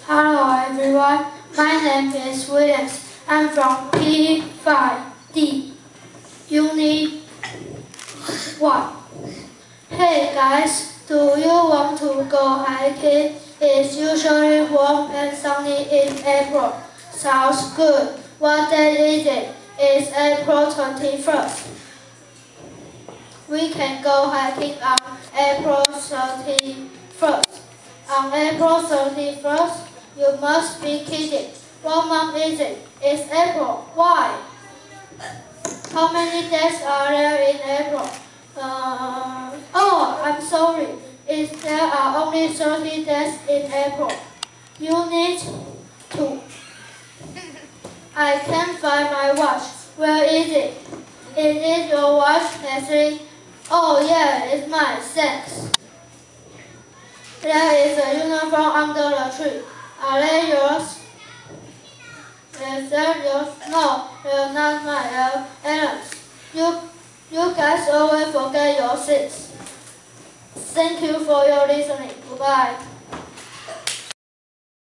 Hello everyone, my name is Williams. I'm from P5D, Unit 1. Hey guys, do you want to go hiking? It's usually warm and sunny in April. Sounds good. What day is it? It's April 21st. We can go hiking on April 31st. On April 31st, you must be kidding. What month is it? It's April. Why? How many days are there in April? Oh, I'm sorry. There are only 30 days in April. You need to. I can't find my watch. Where is it? Is it your watch, Leslie? Oh yeah, it's mine. Thanks. There is a uniform under the tree. Are they yours? Is that yours? No, they're not mine. Alan's. You guys always forget your things. Thank you for your listening. Goodbye.